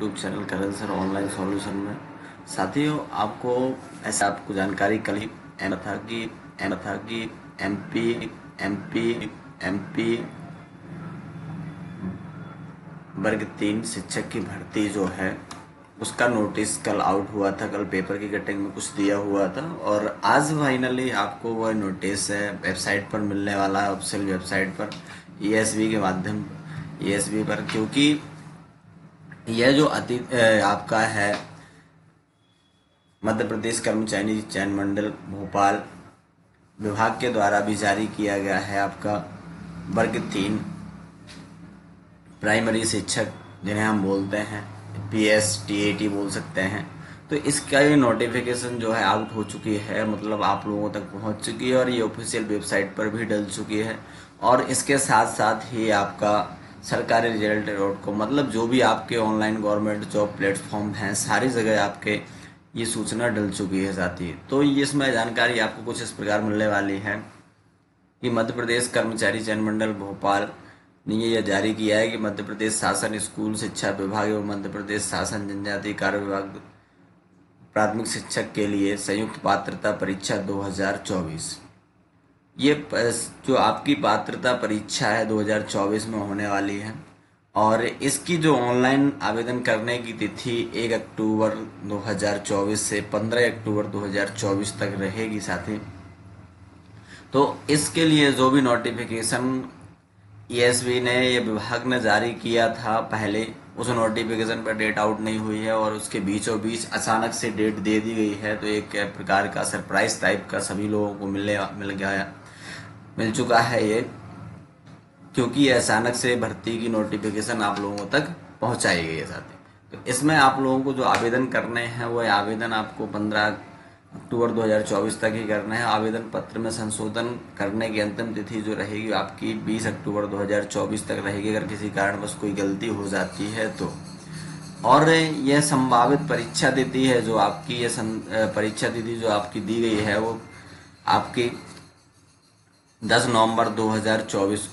YouTube channel करण sir online solution में। साथियों, आपको ऐसा आपको जानकारी कल ही था कि एमपी एमपी एमपी वर्ग 3 शिक्षक की भर्ती जो है उसका नोटिस कल आउट हुआ था। कल पेपर की कटिंग में कुछ दिया हुआ था और आज फाइनली आपको वह नोटिस वेबसाइट पर मिलने वाला है, ऑफिशियल वेबसाइट पर ईएसबी के माध्यम ईएसबी पर। क्योंकि यह जो आपका है मध्य प्रदेश कर्मचारी चयन मंडल भोपाल विभाग के द्वारा भी जारी किया गया है आपका वर्ग 3 प्राइमरी शिक्षक, जिन्हें हम बोलते हैं PSTAT बोल सकते हैं। तो इसका ये नोटिफिकेशन जो है आउट हो चुकी है, मतलब आप लोगों तक पहुंच चुकी है और ये ऑफिशियल वेबसाइट पर भी डल चुकी है। और इसके साथ साथ ही आपका सरकारी रिजल्ट.com, मतलब जो भी आपके ऑनलाइन गवर्नमेंट जॉब प्लेटफॉर्म हैं सारी जगह आपके ये सूचना डल चुकी है साथी। तो इसमें जानकारी आपको कुछ इस प्रकार मिलने वाली है कि मध्य प्रदेश कर्मचारी चयन मंडल भोपाल ने यह जारी किया है कि मध्य प्रदेश शासन स्कूल शिक्षा विभाग एवं मध्य प्रदेश शासन जनजातीय कार्य विभाग प्राथमिक शिक्षक के लिए संयुक्त पात्रता परीक्षा 2024, ये जो आपकी पात्रता परीक्षा है 2024 में होने वाली है। और इसकी जो ऑनलाइन आवेदन करने की तिथि 1 अक्टूबर 2024 से 15 अक्टूबर 2024 तक रहेगी साथी। तो इसके लिए जो भी नोटिफिकेशन ईएसबी ने, ये विभाग ने जारी किया था पहले, उस नोटिफिकेशन पर डेट आउट नहीं हुई है और उसके बीचों बीच अचानक से डेट दे दी गई है। तो एक प्रकार का सरप्राइज टाइप का सभी लोगों को मिल चुका है ये, क्योंकि ये अचानक से भर्ती की नोटिफिकेशन आप लोगों तक पहुंचाई गई है साथी। तो इसमें आप लोगों को जो आवेदन करने हैं वो आवेदन आपको 15 अक्टूबर 2024 तक ही करना है। आवेदन पत्र में संशोधन करने की अंतिम तिथि जो रहेगी आपकी 20 अक्टूबर 2024 तक रहेगी, अगर किसी कारणवश कोई गलती हो जाती है तो। और यह संभावित परीक्षा तिथि है जो आपकी, परीक्षा तिथि जो आपकी दी गई है वो आपकी 10 नवंबर 2024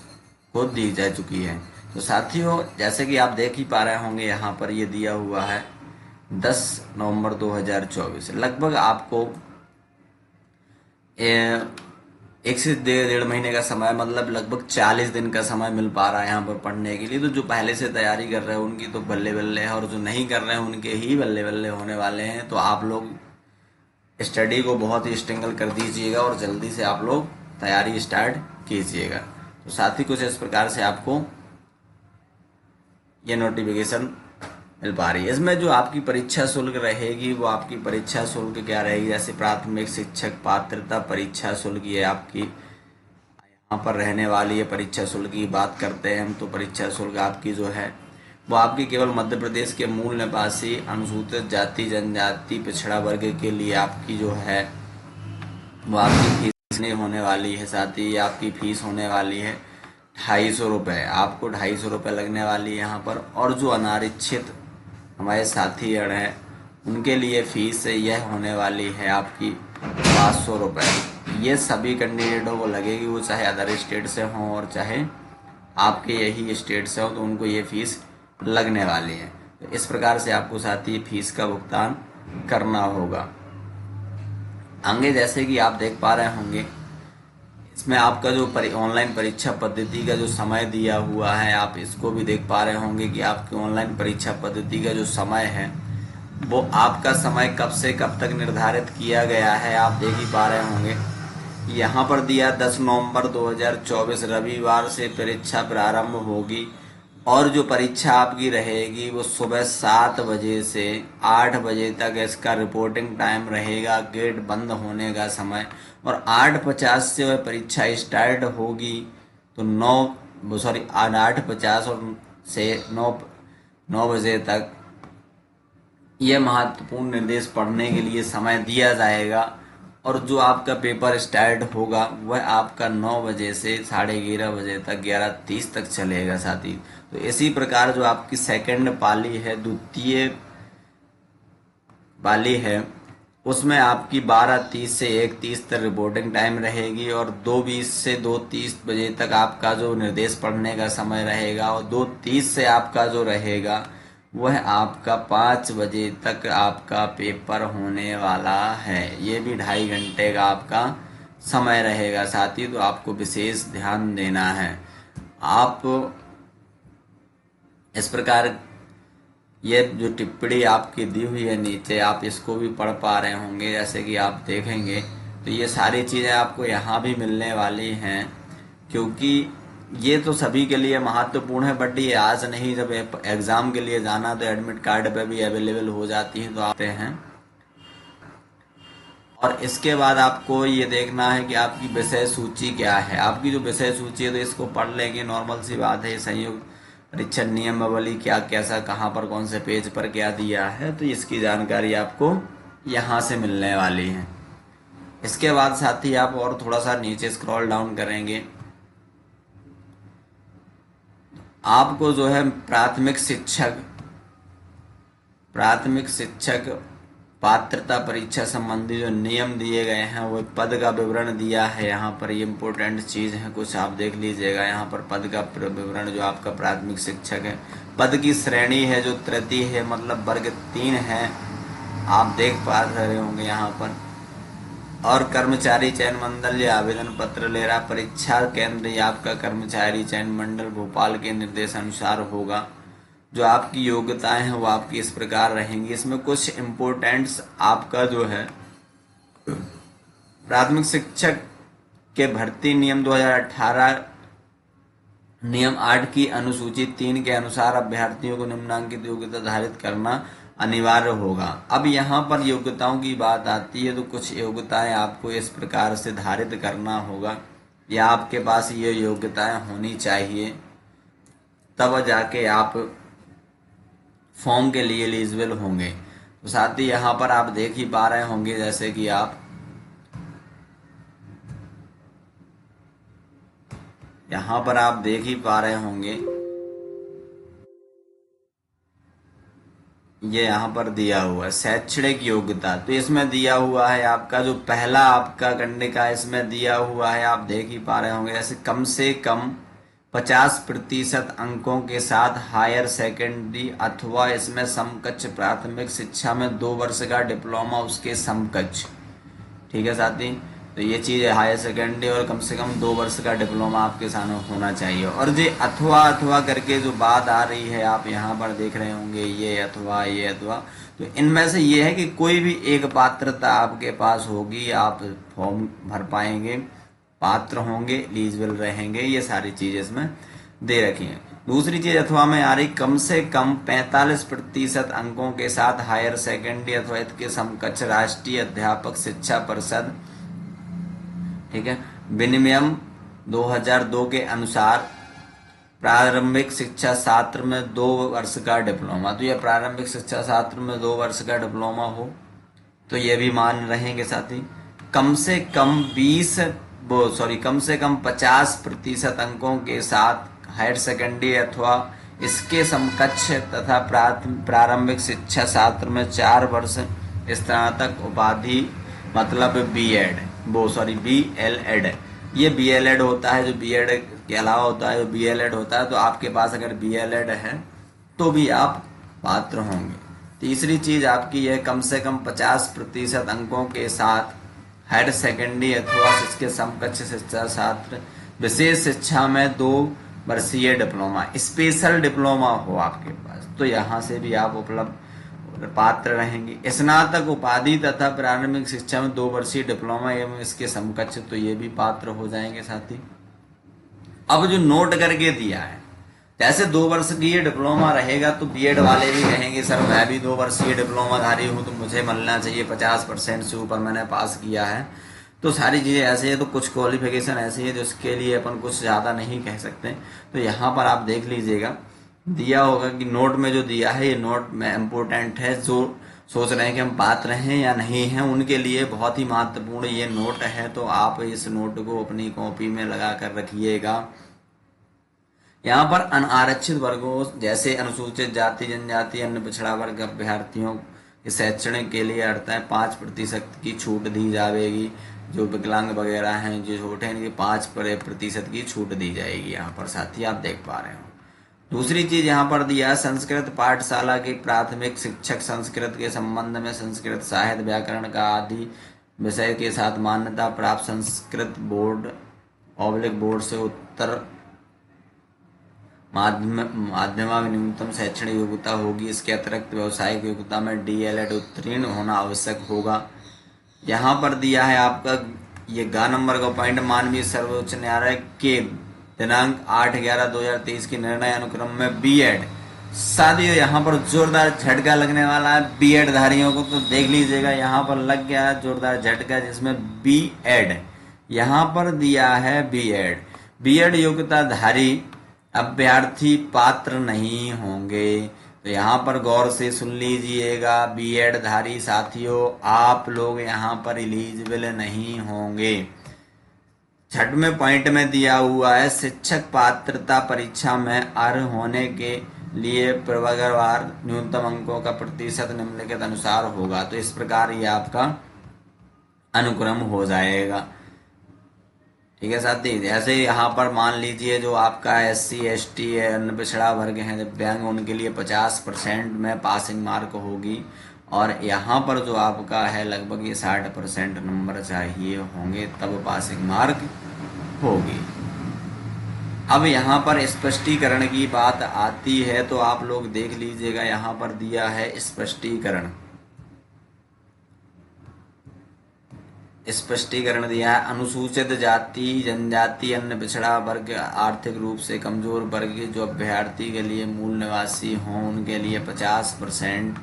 को दी जा चुकी है। तो साथियों, जैसे कि आप देख ही पा रहे होंगे यहाँ पर ये दिया हुआ है 10 नवंबर 2024। लगभग आपको 1 से 1.5 महीने का समय, मतलब लगभग 40 दिन का समय मिल पा रहा है यहाँ पर पढ़ने के लिए। तो जो पहले से तैयारी कर रहे हैं उनकी तो बल्ले बल्ले है, और जो नहीं कर रहे हैं उनके ही बल्ले बल्ले होने वाले हैं। तो आप लोग स्टडी को बहुत ही स्ट्रिंगल कर दीजिएगा और जल्दी से आप लोग तैयारी स्टार्ट कीजिएगा। तो साथ ही कुछ इस प्रकार से आपको ये नोटिफिकेशन मिल पा रही है। इसमें जो आपकी परीक्षा शुल्क रहेगी वो आपकी परीक्षा शुल्क क्या रहेगी, जैसे प्राथमिक शिक्षक पात्रता परीक्षा शुल्क ये आपकी यहाँ पर रहने वाली है। परीक्षा शुल्क की बात करते हैं हम, तो परीक्षा शुल्क आपकी जो है वो आपकी केवल मध्य प्रदेश के मूल निवासी अनुसूचित जाति जनजाति पिछड़ा वर्ग के लिए आपकी जो है वो आपकी फीस नहीं होने वाली है। साथ ही आपकी फीस होने वाली है 250 रुपये, आपको 250 रुपये लगने वाली है यहाँ पर। और जो अनारक्षित हमारे साथी गण हैं उनके लिए फीस यह होने वाली है आपकी 500 रुपये। ये सभी कैंडिडेटों को लगेगी, वो चाहे अदर स्टेट से हों और चाहे आपके यही स्टेट से हो, तो उनको ये फीस लगने वाली है। तो इस प्रकार से आपको साथी फीस का भुगतान करना होगा। आगे जैसे कि आप देख पा रहे होंगे इसमें आपका जो ऑनलाइन परीक्षा पद्धति का जो समय दिया हुआ है, आप इसको भी देख पा रहे होंगे कि आपकी ऑनलाइन परीक्षा पद्धति का जो समय है वो आपका समय कब से कब तक निर्धारित किया गया है, आप देख ही पा रहे होंगे। यहाँ पर दिया 10 नवंबर 2024 रविवार से परीक्षा प्रारंभ होगी और जो परीक्षा आपकी रहेगी वो सुबह 7 बजे से 8 बजे तक इसका रिपोर्टिंग टाइम रहेगा, गेट बंद होने का समय। और 8:50 से वह परीक्षा स्टार्ट होगी, तो 8:50 और से 9 बजे तक यह महत्वपूर्ण निर्देश पढ़ने के लिए समय दिया जाएगा। और जो आपका पेपर स्टार्ट होगा वह आपका 9 बजे से 11:30 बजे तक 11:30 तक चलेगा साथी। तो इसी प्रकार जो आपकी सेकंड पाली है, द्वितीय पाली है, उसमें आपकी 12:30 से 1:30 तक रिपोर्टिंग टाइम रहेगी और 2:20 से 2:30 बजे तक आपका जो निर्देश पढ़ने का समय रहेगा और 2:30 से आपका जो रहेगा वह आपका 5 बजे तक आपका पेपर होने वाला है। ये भी 2.5 घंटे का आपका समय रहेगा साथी, तो आपको विशेष ध्यान देना है। आप इस प्रकार ये जो टिप्पणी आपकी दी हुई है नीचे, आप इसको भी पढ़ पा रहे होंगे, जैसे कि आप देखेंगे तो ये सारी चीज़ें आपको यहाँ भी मिलने वाली हैं, क्योंकि ये तो सभी के लिए महत्वपूर्ण है। बट ये आज नहीं, जब एग्ज़ाम के लिए जाना तो एडमिट कार्ड पे भी अवेलेबल हो जाती है, तो आते हैं। और इसके बाद आपको ये देखना है कि आपकी विषय सूची क्या है। आपकी जो विषय सूची है तो इसको पढ़ लेंगे, नॉर्मल सी बात है। संयुक्त परीक्षा नियमावली क्या, कैसा, कहाँ पर, कौन से पेज पर क्या दिया है, तो इसकी जानकारी आपको यहाँ से मिलने वाली है। इसके बाद साथी आप और थोड़ा सा नीचे स्क्रॉल डाउन करेंगे, आपको जो है प्राथमिक शिक्षक पात्रता परीक्षा संबंधी जो नियम दिए गए हैं, वो पद का विवरण दिया है यहाँ पर। ये इम्पोर्टेंट चीज़ है, कुछ आप देख लीजिएगा यहाँ पर। पद का विवरण जो आपका प्राथमिक शिक्षक है, पद की श्रेणी है जो तृतीय है, मतलब वर्ग 3 है, आप देख पा रहे होंगे यहाँ पर। और कर्मचारी चयन मंडल या आवेदन पत्र ले रहा, परीक्षा केंद्र या आपका कर्मचारी चयन मंडल भोपाल के निर्देशानुसार होगा। जो आपकी योग्यताएं हैं वो आपकी इस प्रकार रहेंगी। इसमें कुछ इम्पोर्टेंट्स आपका जो है, प्राथमिक शिक्षक के भर्ती नियम 2018 नियम 8 की अनुसूची 3 के अनुसार अभ्यर्थियों को निम्नांकित योग्यता धारित करना अनिवार्य होगा। अब यहाँ पर योग्यताओं की बात आती है, तो कुछ योग्यताएं आपको इस प्रकार से धारित करना होगा, या आपके पास ये योग्यताएं होनी चाहिए, तब जाके आप फॉर्म के लिए एलिजिबल होंगे। तो साथ ही यहाँ पर आप देख ही पा रहे होंगे, जैसे कि आप यहाँ पर आप देख ही पा रहे होंगे, ये यहाँ पर दिया हुआ है शैक्षणिक योग्यता। तो इसमें दिया हुआ है आपका जो पहला आपका करने का, इसमें दिया हुआ है, आप देख ही पा रहे होंगे, जैसे कम से कम 50% अंकों के साथ हायर सेकेंडरी अथवा इसमें समकक्ष प्राथमिक शिक्षा में 2 वर्ष का डिप्लोमा उसके समकक्ष। ठीक है साथी, तो ये चीज़ है हायर सेकेंडरी, और कम से कम 2 वर्ष का डिप्लोमा आपके साथ होना चाहिए। और ये अथवा करके जो बात आ रही है, आप यहाँ पर देख रहे होंगे, ये अथवा, तो इनमें से ये है कि कोई भी एक पात्रता आपके पास होगी, आप फॉर्म भर पाएंगे, पात्र होंगे, एलिजिबल रहेंगे, ये सारी चीज़ें इसमें दे रखी हैं। दूसरी चीज अथवा में आ रही, कम से कम 45% अंकों के साथ हायर सेकेंडरी अथवा इसके समकक्ष राष्ट्रीय अध्यापक शिक्षा परिषद, ठीक है, विनियम 2002 के अनुसार प्रारंभिक शिक्षा छात्र में 2 वर्ष का डिप्लोमा। तो यह प्रारंभिक शिक्षा छात्र में 2 वर्ष का डिप्लोमा हो तो ये भी मान रहेंगे साथी। कम से कम 50% अंकों के साथ हायर सेकेंडरी अथवा इसके समकक्ष तथा प्रारंभिक शिक्षा छात्र में 4 वर्ष स्नातक उपाधि, मतलब BLED। ये BLED होता है, जो BEd के अलावा होता है, जो BLED होता है। तो आपके पास अगर BLED है तो भी आप पात्र होंगे। तीसरी चीज आपकी है, कम से कम 50% अंकों के साथ हायर सेकेंडरी अथवा इसके समकक्ष शिक्षा छात्र विशेष शिक्षा में 2 वर्षीय डिप्लोमा, स्पेशल डिप्लोमा हो आपके पास, तो यहाँ से भी आप उपलब्ध पात्र रहेंगे। स्नातक उपाधि तथा प्रारंभिक शिक्षा में 2 वर्षीय डिप्लोमा एवं इसके समकक्ष, तो ये भी पात्र हो जाएंगे साथी। अब जो नोट करके दिया है, जैसे 2 वर्ष की ये डिप्लोमा रहेगा तो बीएड वाले भी कहेंगे सर मैं भी 2 वर्षीय डिप्लोमाधारी हूँ तो मुझे मिलना चाहिए 50% से ऊपर मैंने पास किया है। तो सारी चीज़ें ऐसे है, तो कुछ क्वालिफिकेशन ऐसी है जिसके लिए अपन कुछ ज़्यादा नहीं कह सकते। तो यहाँ पर आप देख लीजिएगा, दिया होगा कि नोट में जो दिया है, ये नोट में इम्पोर्टेंट है। जो सोच रहे हैं कि हम पात्र हैं या नहीं हैं, उनके लिए बहुत ही महत्वपूर्ण ये नोट है। तो आप इस नोट को अपनी कॉपी में लगा कर रखिएगा। यहाँ पर अनारक्षित वर्गों जैसे अनुसूचित जाति, जनजाति, अन्य पिछड़ा वर्ग अभ्यर्थियों के शैक्षणिक के लिए 5% की छूट दी जाएगी। जो विकलांग वगैरह हैं, जो छोटे हैं, इनकी 5% की छूट दी जाएगी। यहाँ पर साथी आप देख पा रहे हो। दूसरी चीज यहाँ पर दिया, संस्कृत पाठशाला के प्राथमिक शिक्षक संस्कृत के संबंध में संस्कृत साहित्य व्याकरण का आदि विषय के साथ मान्यता प्राप्त संस्कृत बोर्ड ऑब्लिक बोर्ड से उत्तर माध्यमिक न्यूनतम शैक्षणिक योग्यता होगी। इसके अतिरिक्त व्यावसायिक योग्यता में डीएलएड उत्तीर्ण होना आवश्यक होगा। यहाँ पर दिया है आपका ये गा नंबर का पॉइंट, माननीय सर्वोच्च न्यायालय के दिनांक 8/11/2023 के निर्णय अनुक्रम में बीएड। साथियों यहाँ पर जोरदार झटका लगने वाला है बीएड धारियों को, तो देख लीजिएगा यहाँ पर लग गया जोरदार झटका, जिसमें बीएड यहाँ पर दिया है बीएड। बीएड योग्यता धारी अभ्यर्थी पात्र नहीं होंगे। तो यहाँ पर गौर से सुन लीजिएगा, बीएड धारी साथियों आप लोग यहाँ पर एलिजिबल नहीं होंगे। छठवें पॉइंट में दिया हुआ है, शिक्षक पात्रता परीक्षा में अर्ह होने के लिए प्रवर्गवार न्यूनतम अंकों का प्रतिशत निम्नलिखित अनुसार होगा। तो इस प्रकार ये आपका अनुक्रम हो जाएगा। ठीक है साथी, जैसे यहाँ पर मान लीजिए जो आपका SC ST है, अन्य पिछड़ा वर्ग है, दिव्यांग, उनके लिए 50% में पासिंग मार्क होगी, और यहाँ पर जो आपका है लगभग ये 60% नंबर चाहिए होंगे तब पासिंग मार्क होगी। अब यहाँ पर स्पष्टीकरण की बात आती है, तो आप लोग देख लीजिएगा यहाँ पर दिया है स्पष्टीकरण दिया है, अनुसूचित जाति जनजाति अन्य पिछड़ा वर्ग आर्थिक रूप से कमजोर वर्ग के जो अभ्यर्थी के लिए मूल निवासी हों उनके लिए 50%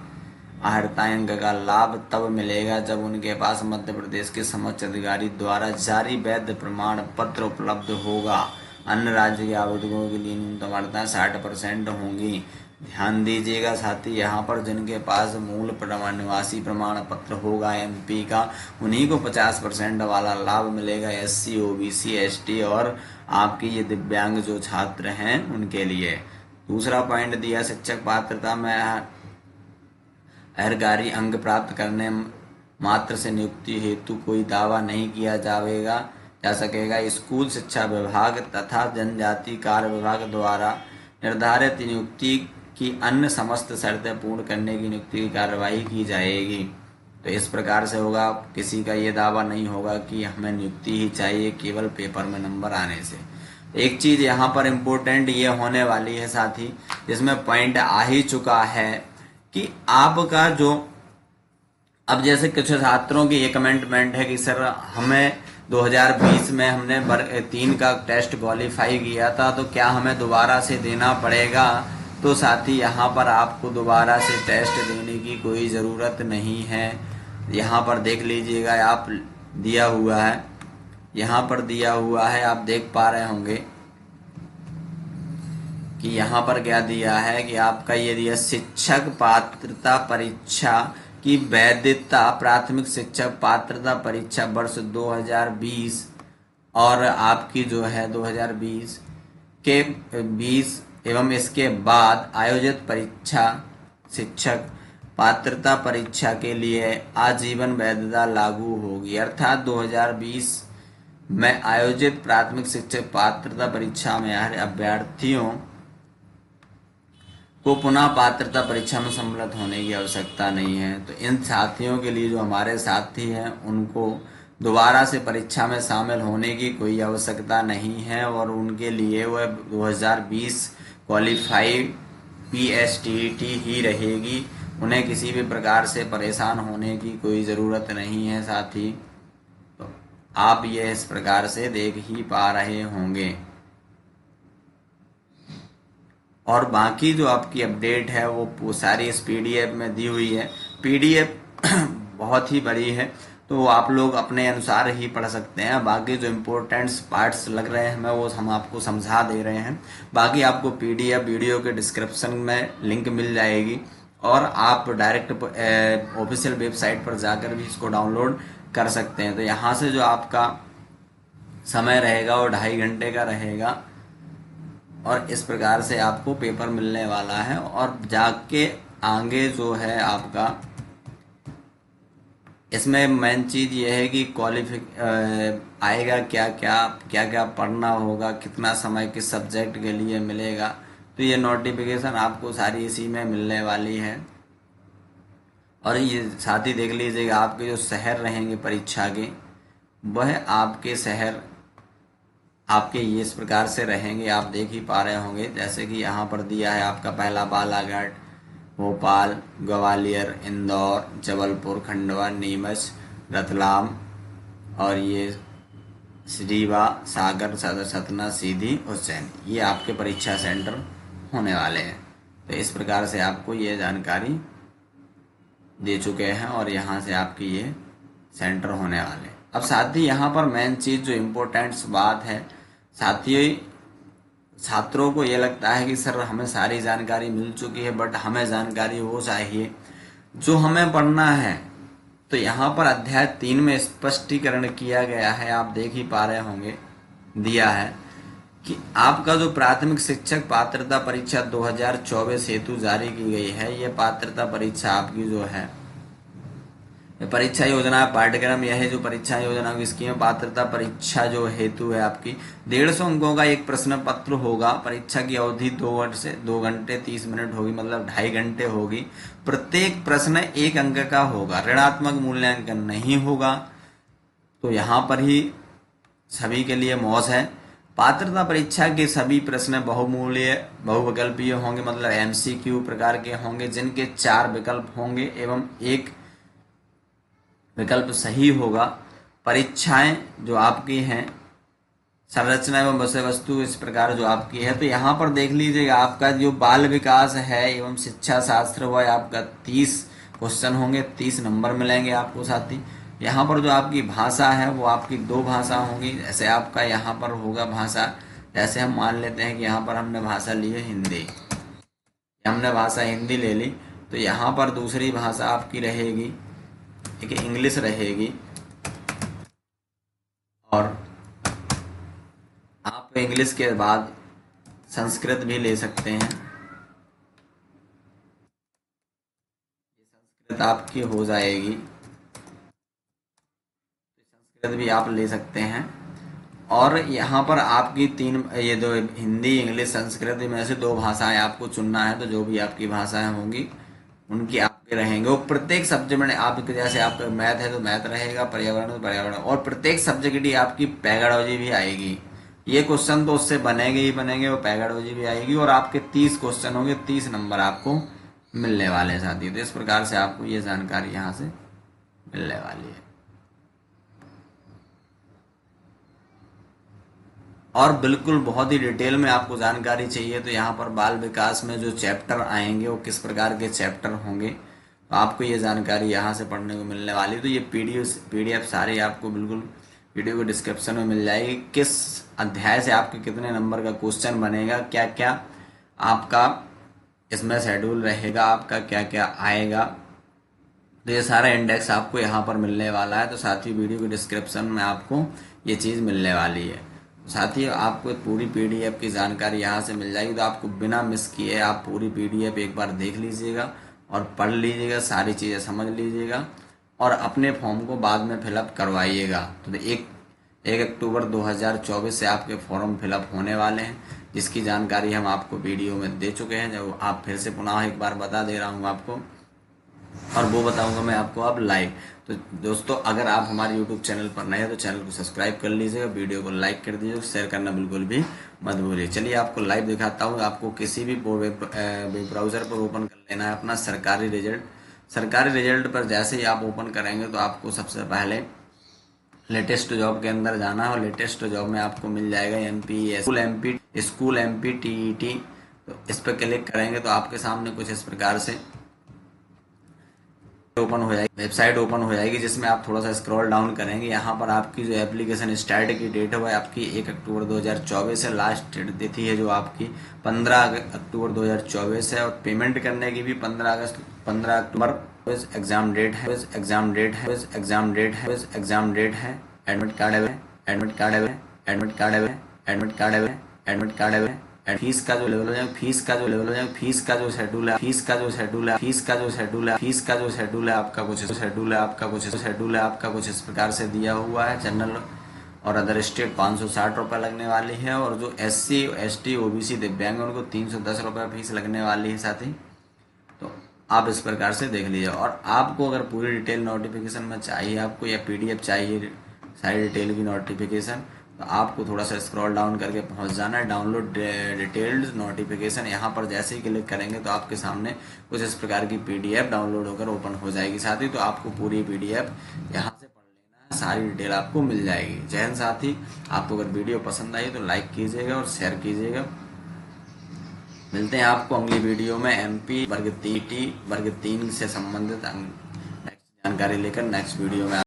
अर्हतांक का लाभ तब मिलेगा जब उनके पास मध्य प्रदेश के समक्ष अधिकारी द्वारा जारी वैध प्रमाण पत्र उपलब्ध होगा। अन्य राज्य के आवेदकों के लिए न्यूनतम अर्हताएं 60% होंगी। ध्यान दीजिएगा साथी, यहाँ पर जिनके पास मूल निवासी प्रमाण पत्र होगा MP का, उन्हीं को 50% वाला लाभ मिलेगा। SC OBC ST और आपकी ये दिव्यांग जो छात्र हैं उनके लिए। दूसरा पॉइंट दिया, शिक्षक पात्रता में अर्हकारी अंक प्राप्त करने मात्र से नियुक्ति हेतु कोई दावा नहीं किया जा सकेगा। स्कूल शिक्षा विभाग तथा जनजाति कार्य विभाग द्वारा निर्धारित नियुक्ति की अन्य समस्त शर्तें पूर्ण करने की नियुक्ति की कार्यवाही की जाएगी। तो इस प्रकार से होगा, किसी का ये दावा नहीं होगा कि हमें नियुक्ति ही चाहिए केवल पेपर में नंबर आने से। एक चीज यहाँ पर इम्पोर्टेंट ये होने वाली है साथी, जिसमें पॉइंट आ ही चुका है कि आपका जो अब जैसे कुछ छात्रों की ये कमेंटमेंट है कि सर हमें 2020 में हमने वर्ग 3 का टेस्ट क्वालिफाई किया था, तो क्या हमें दोबारा से देना पड़ेगा? तो साथी यहाँ पर आपको दोबारा से टेस्ट देने की कोई ज़रूरत नहीं है। यहाँ पर देख लीजिएगा, आप दिया हुआ है, यहाँ पर दिया हुआ है, आप देख पा रहे होंगे कि यहाँ पर क्या दिया है कि आपका ये दिया शिक्षक पात्रता परीक्षा की वैधता, प्राथमिक शिक्षक पात्रता परीक्षा वर्ष 2020 और आपकी जो है 2020 के 20 एवं इसके बाद आयोजित परीक्षा शिक्षक पात्रता परीक्षा के लिए आजीवन वैधता लागू होगी। अर्थात 2020 में आयोजित प्राथमिक शिक्षक पात्रता परीक्षा में अभ्यर्थियों को पुनः पात्रता परीक्षा में सम्मिलित होने की आवश्यकता नहीं है। तो इन साथियों के लिए, जो हमारे साथी हैं, उनको दोबारा से परीक्षा में शामिल होने की कोई आवश्यकता नहीं है और उनके लिए वह 2020 क्वालिफाइड PSTET ही रहेगी। उन्हें किसी भी प्रकार से परेशान होने की कोई ज़रूरत नहीं है साथी। तो आप ये इस प्रकार से देख ही पा रहे होंगे। और बाकी जो आपकी अपडेट है वो सारी इस PDF में दी हुई है। PDF बहुत ही बड़ी है, तो आप लोग अपने अनुसार ही पढ़ सकते हैं। बाकी जो इम्पोर्टेंट पार्ट्स लग रहे हैं हमें वो हम आपको समझा दे रहे हैं। बाकी आपको PDF वीडियो के डिस्क्रिप्शन में लिंक मिल जाएगी और आप डायरेक्ट ऑफिशियल वेबसाइट पर जाकर भी इसको डाउनलोड कर सकते हैं। तो यहाँ से जो आपका समय रहेगा वो 2.5 घंटे का रहेगा और इस प्रकार से आपको पेपर मिलने वाला है। और जाके आगे जो है आपका इसमें मेन चीज़ ये है कि आएगा क्या क्या पढ़ना होगा, कितना समय किस सब्जेक्ट के लिए मिलेगा, तो ये नोटिफिकेशन आपको सारी इसी में मिलने वाली है। और ये साथ ही देख लीजिएगा आपके जो शहर रहेंगे परीक्षा के, वह आपके शहर आपके ये इस प्रकार से रहेंगे, आप देख ही पा रहे होंगे। जैसे कि यहाँ पर दिया है आपका पहला बालाघाट, भोपाल, ग्वालियर, इंदौर, जबलपुर, खंडवा, नीमच, रतलाम, और ये रीवा, सागर, सतना, सीधी, उज्जैन, ये आपके परीक्षा सेंटर होने वाले हैं। तो इस प्रकार से आपको ये जानकारी दे चुके हैं और यहाँ से आपकी ये सेंटर होने वाले हैं। अब साथ ही यहाँ पर मेन चीज़ जो इम्पोर्टेंट बात है, साथियों छात्रों को ये लगता है कि सर हमें सारी जानकारी मिल चुकी है, बट हमें जानकारी वो चाहिए जो हमें पढ़ना है। तो यहाँ पर अध्याय 3 में स्पष्टीकरण किया गया है, आप देख ही पा रहे होंगे, दिया है कि आपका जो प्राथमिक शिक्षक पात्रता परीक्षा 2024 हेतु जारी की गई है, ये पात्रता परीक्षा आपकी जो है परीक्षा योजना पाठ्यक्रम, यह है जो परीक्षा योजना की स्कीम, पात्रता परीक्षा जो हेतु है आपकी 150 अंकों का एक प्रश्न पत्र होगा। परीक्षा की अवधि 2 घंटे 30 मिनट होगी, मतलब 2.5 घंटे होगी। प्रत्येक प्रश्न 1 अंक का होगा, ऋणात्मक मूल्यांकन नहीं होगा। तो यहाँ पर ही सभी के लिए मौज है। पात्रता परीक्षा के सभी प्रश्न बहुविकल्पीय होंगे, मतलब MCQ प्रकार के होंगे, जिनके 4 विकल्प होंगे एवं 1 विकल्प सही होगा। परीक्षाएं जो आपकी हैं संरचना एवं विषय वस्तु इस प्रकार जो आपकी है। तो यहाँ पर देख लीजिएगा आपका जो बाल विकास है एवं शिक्षा शास्त्र, वह आपका 30 क्वेश्चन होंगे, 30 नंबर मिलेंगे आपको। साथ ही यहाँ पर जो आपकी भाषा है वो आपकी 2 भाषा होंगी। जैसे आपका यहाँ पर होगा भाषा, जैसे हम मान लेते हैं कि यहाँ पर हमने भाषा ली है हिंदी, हमने भाषा हिंदी ले ली, तो यहाँ पर दूसरी भाषा आपकी रहेगी एक इंग्लिश रहेगी। और आप इंग्लिश के बाद संस्कृत भी ले सकते हैं, संस्कृत आपकी हो जाएगी, संस्कृत भी आप ले सकते हैं। और यहाँ पर आपकी 3 ये 2 हिंदी, इंग्लिश, संस्कृत में से 2 भाषाएं आपको चुनना है। तो जो भी आपकी भाषाएं होंगी उनकी आपके रहेंगे। वो प्रत्येक सब्जेक्ट में आपके, जैसे आपका मैथ है तो मैथ रहेगा, पर्यावरण तो पर्यावरण, और प्रत्येक सब्जेक्ट की आपकी पैगाडोजी भी आएगी। ये क्वेश्चन तो उससे बनेंगे ही बनेंगे, वो पैगाडोजी भी आएगी। और आपके 30 क्वेश्चन होंगे, 30 नंबर आपको मिलने वाले हैं साथी। तो इस प्रकार से आपको ये जानकारी यहाँ से मिलने वाली है। और बिल्कुल बहुत ही डिटेल में आपको जानकारी चाहिए तो यहाँ पर बाल विकास में जो चैप्टर आएंगे वो किस प्रकार के चैप्टर होंगे, तो आपको ये जानकारी यहाँ से पढ़ने को मिलने वाली। तो ये PDF सारी आपको बिल्कुल वीडियो के डिस्क्रिप्शन में मिल जाएगी। किस अध्याय से आपके कितने नंबर का क्वेश्चन बनेगा, क्या क्या आपका इसमें शेड्यूल रहेगा, आपका क्या क्या आएगा, तो ये सारा इंडेक्स आपको यहाँ पर मिलने वाला है। तो साथ ही वीडियो के डिस्क्रिप्शन में आपको ये चीज़ मिलने वाली है। साथ ही आपको पूरी PDF की जानकारी यहाँ से मिल जाएगी। तो आपको बिना मिस किए आप पूरी PDF एक बार देख लीजिएगा और पढ़ लीजिएगा, सारी चीज़ें समझ लीजिएगा और अपने फॉर्म को बाद में फिलअप करवाइएगा। तो 1 अक्टूबर 2024 से आपके फॉर्म फिलअप होने वाले हैं, जिसकी जानकारी हम आपको वीडियो में दे चुके हैं। जब आप फिर से पुनः एक बार बता दे रहा हूँ आपको, और वो बताऊंगा मैं आपको अब लाइव। तो दोस्तों अगर आप हमारे YouTube चैनल पर नए हैं तो चैनल को सब्सक्राइब कर लीजिएगा, वीडियो को लाइक कर दीजिएगा, शेयर करना बिल्कुल भी मत भूलिए। चलिए आपको लाइव दिखाता हूँ। आपको किसी भी वेब ब्राउज़र पर ओपन कर लेना है अपना सरकारी रिजल्ट पर जैसे ही आप ओपन करेंगे तो आपको सबसे पहले लेटेस्ट जॉब के अंदर जाना है। और लेटेस्ट जॉब में आपको मिल जाएगा स्कूल MP TET। तो इस पर क्लिक करेंगे तो आपके सामने कुछ इस प्रकार से ओपन हो जाएगी, वेबसाइट ओपन हो जाएगी, जिसमें आप थोड़ा सा स्क्रॉल डाउन करेंगे। यहाँ पर आपकी जो एप्लीकेशन स्टार्ट की डेट है वह आपकी 1 अक्टूबर 2024 है। लास्ट तिथि है जो आपकी 15 अक्टूबर 2024 है। और पेमेंट करने की भी 15 अक्टूबर एग्जाम डेट है। एडमिट कार्ड है। फीस का जो लेवल हो जाए, फीस का जो शेड्यूल है, फीस का जो शेड्यूल है आपका कुछ इस प्रकार से दिया हुआ है। जनरल और अदर स्टेट 560 रुपये लगने वाली है, और जो SC ST OBC दिव्यांग है उनको 310 रुपये फीस लगने वाली है साथी। तो आप इस प्रकार से देख लीजिए। और आपको अगर पूरी डिटेल नोटिफिकेशन में चाहिए आपको, या PDF चाहिए सारी डिटेल की नोटिफिकेशन, तो आपको थोड़ा सा स्क्रॉल डाउन करके पहुंच जाना है डाउनलोड डिटेल्ड नोटिफिकेशन। यहाँ पर जैसे ही क्लिक करेंगे तो आपके सामने कुछ इस प्रकार की PDF डाउनलोड होकर ओपन हो जाएगी साथी। तो आपको पूरी PDF यहाँ से पढ़ लेना है, सारी डिटेल आपको मिल जाएगी। जय हिंद साथी। आपको अगर वीडियो पसंद आई तो लाइक कीजिएगा और शेयर कीजिएगा। मिलते हैं आपको अगली वीडियो में MP वर्ग 3 से संबंधित नेक्स्ट जानकारी लेकर नेक्स्ट वीडियो में।